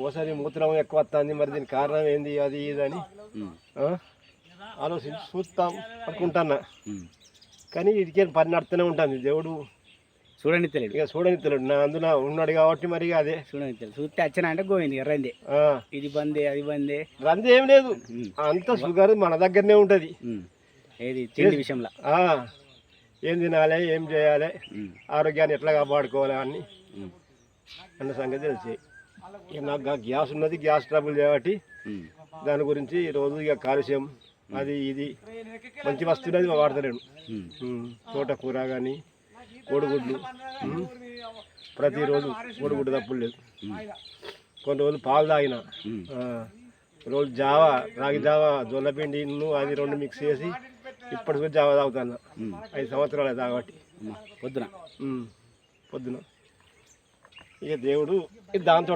ఒకసారి మూత్రం ఎక్కువ వస్తుంది, మరి దీనికి కారణం ఏంది అది ఇది అని ఆలోచించి చూస్తాం అనుకుంటున్నా. కానీ ఇదికే పని నడుతూనే ఉంటుంది. దేవుడు చూడని తెలియదు, ఇక చూడని తెలియదు. నా అందులో ఉన్నాడు కాబట్టి మరి అదే చూడని తెలియదు. చూస్తే వచ్చిన అంటే గోవింది రంది, ఇది బందే అది బందే, రంది ఏం లేదు. అంత షుగర్ మన దగ్గరనే ఉంటుంది. ఏది తిండి విషయంలో ఏం తినాలి, ఏం చేయాలి, ఆరోగ్యాన్ని ఎట్లా కాపాడుకోవాలి అని అన్న సంగతి తెలిసి. ఇక నాకు గ్యాస్ ఉన్నది, గ్యాస్ ట్రబుల్ కాబట్టి దాని గురించి రోజు ఇక కాలుష్యం అది ఇది మంచి వస్తున్నది వాడతలేను. తోటకూర కానీ కోడిగుడ్లు ప్రతిరోజు కోడిగుడ్డు తప్పులు లేదు. కొన్ని రోజులు పాలు తాగిన, రోజు జావా రాగి జావా జొన్నపిండి అది రెండు మిక్స్ చేసి ఇప్పటికి జావా తాగుతాను. 5 సంవత్సరాలు తాగబట్టి పొద్దున ఇక దేవుడు దాంతో